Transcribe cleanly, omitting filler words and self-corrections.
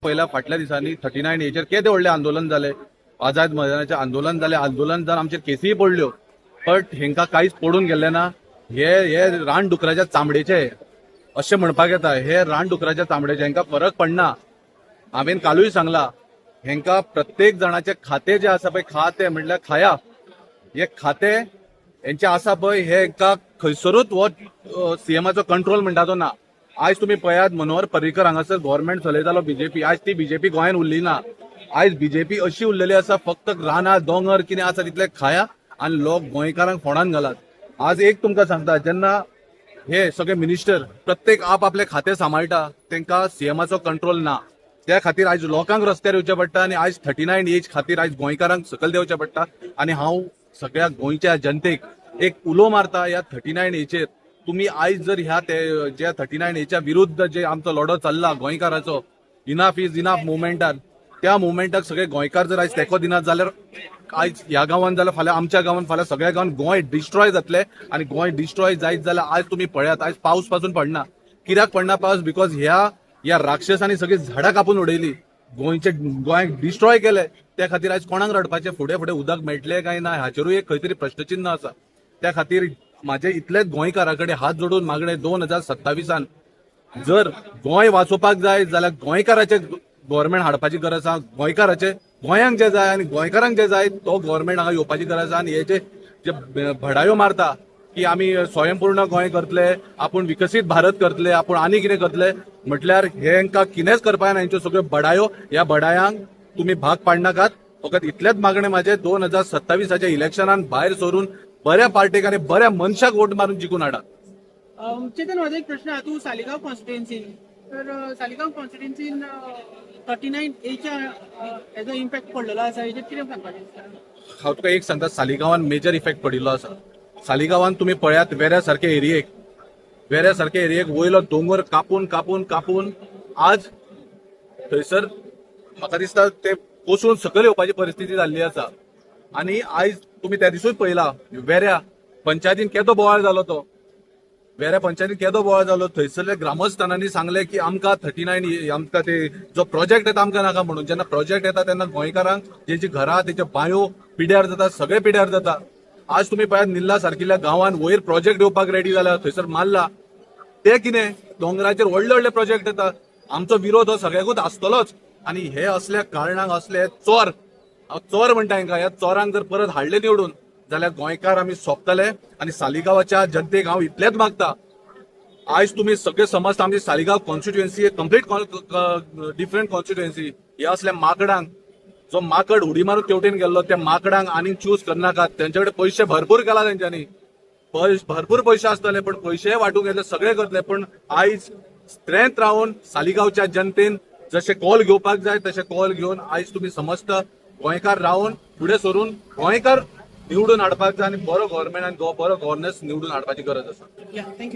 पहिल्या फाटल्या दिसांनी 39A केदे व्हडले आंदोलन जाले, आझाद मैदानाचे आंदोलन जाले, आंदोलन जावन आमचेर केसीय पडल्यो, बट हेंका कांयच पडून गेल्ले ना. हे रानडुकराच्या चामडेचे अशें म्हणपाक येता. हे रानडुकराच्या चामडेचे हेंका फरक पडना. हांवेन कालूय सांगला, हेंका प्रत्येक जणाचे खाते जे आसा पळय, खाते म्हणल्यार खाया, हे खाते हेंचे आसा पळय, हे हेंका खंयसरूच हो सीएमाचो कंट्रोल म्हणटा तो ना. आज तुम्ही पळयात, मनोहर पर्रीकर हांगासर गव्हर्नमेंट चलयतालो बीजेपी, आज ती बीजेपी गोंयान उरली ना. आज बीजेपी अशी उरलेली आसा, फक्त रानां दोंगर कितें आसा तितले खाया आनी लोक गोंयकारांक फोंडान घालात. आज एक तुमकां सांगता, जेन्ना हे सगळे मिनिस्टर प्रत्येक आपले खाते सांबाळटा, तांकां सीएमाचो कंट्रोल ना. त्या खातीर आज लोकांक रस्त्यार येवचें पडटा आनी आज 39A खातीर आज गोंयकारांक सकयल देंवचें पडटा. आनी हांव सगळ्या गोंयच्या जनतेक एक उलो मारता ह्या 39A. तुम्ही आयज जर ह्या ज्या 39A विरुद्ध जे आमचो लढो चल्ला गोंयकाराचो, इनाफ इज इनाफ मुवमेंटान, त्या मुवमेंटाक सगळे गोंयकार जर आयज तेंको दिनात जाल्यार आयज ह्या गांवांत जाल्यार फाल्यां आमच्या गांवांत, फाल्यां सगळ्या गांवांत गोंय डिस्ट्रॉय जातले. आनी गोंय डिस्ट्रॉय जायत जाल्यार आज तुम्ही पळयात, आज पावस पासून पडना. कित्याक पडना पावस? बिकॉज ह्या राक्षसांनी सगळी झाडां कापून उडयली, गोंयाक डिस्ट्रॉय केले. त्या खातीर आज कोणाक रडपाचे, फुडें फुडें उदक मेळटले काय ना हाचेरूय एक खंय तरी प्रश्नचिन्ह आसा. त्या खातीर माझे इतलेच गोंयकारा कडेन हात जोडून मागणे, 2027 जर गोंय वाचोवपाक जाय जाल्यार गोंयकाराचे गव्हर्नमेंट हाडपाची गरज आसा. गोंयकाराचे, गोंयांक जे जाय आनी गोंयकारांक जे जाय तो गव्हर्नमेंट हांगा येवपाची गरज आसा. आनी हे जे भडायो मारता की आमी स्वयंपूर्ण गोंय करतले, आपूण विकसीत भारत करतले, आपूण आनी कितें करतले, म्हटल्यार हेंका कितेंच करपाक ना. हेंच्यो सगळ्यो बडायो, ह्या बडायांक तुम्ही भाग पाडनाकात. फकत इतलेच मागणे माझे, 2027 इलेक्शनान भायर सरून बऱ्या पार्टीक आनी बऱ्या मनशाक वोट मारून जिखून हाडा. चेतन, माझा एक प्रश्न आहे. तू सालिगांव कॉन्स्टिट्युएन्सी, तर सालिगांव कॉन्स्टिट्युएन्सीन 39A हेजो इम्पॅक्ट पडलेलो आसा, हेजेर कितें सांगपाचें? हांव तुका एक सांगता, सालिगांवान मेजर इफेक्ट पडिल्लो आसा. सालिगांवान तुम्ही पळयात, वेऱ्या सारखे एरियेक वयलो दोंगर कापून कापून कापून आज थंयसर म्हाका दिसता ते कोसळून सकयल येवपाची परिस्थिती जाल्ली आसा. आनी आयज तुम्ही त्या दिसूच पळयला, वेऱ्या पंचायतीन केदो बोवाळ जालो तो. वेऱ्या पंचायतीन केदो बोवाळ जालो. थंयसरल्या ग्रामस्थानांनी सांगले की आमकां 39 आमकां ते जो प्रोजेक्ट येता आमकां नाका म्हणून. जेन्ना प्रोजेक्ट येता तेन्ना गोंयकारांक जेची घरां, तेच्यो बांयो पिड्यार जाता, सगळे पिड्यार जाता. आज तुम्ही पळयात, निल्ला सारकिल्ल्या गांवांत वयर प्रोजेक्ट येवपाक रेडी जाला, थंयसर मारला. ते कितें, दोंगराचेर व्हडले व्हडले प्रोजेक्ट येतात. आमचो विरोध हो सगळ्याकूच आसतलोच. आनी हे असल्या कारणाक असले चोर, हांव चोर म्हणटा हांकां, ह्या चोरांक जर परत हाडले निवडून जाल्यार गोंयकार आमी सोंपतले. आनी सालिगांवाच्या जनतेक हांव इतलेंच मागता, आयज तुम्ही सगळे समजता आमची सालिगांव कॉन्स्टिट्युएन्सी एक कंप्लीट डिफरंट कॉन्स्टिट्युएन्सी. हे असल्या माकडांक, जो माकड उडी मारून तेवटेन गेल्लो, त्या माकडांक आनीक चूज करनाकात. तेंचे कडेन पयशे भरपूर केला तेंच्यांनी, भरपूर पयशे आसतले, पण पयशे वांटून घेतले, सगळे करतले. पण आयज स्ट्रेंथ रावन सालिगांवच्या जनतेन जसे कॉल घेवपाक जाय तसे कॉल घेवन आयज तुम्ही समजता गोंयकार रावन फुडें सरून गोंयकार निवडून हाडपाक जाय आनी बरो गव्हर्नमेंट आनी बरो गव्हर्नन्स निवडून हाडपाची गरज आसा. थँक्यू.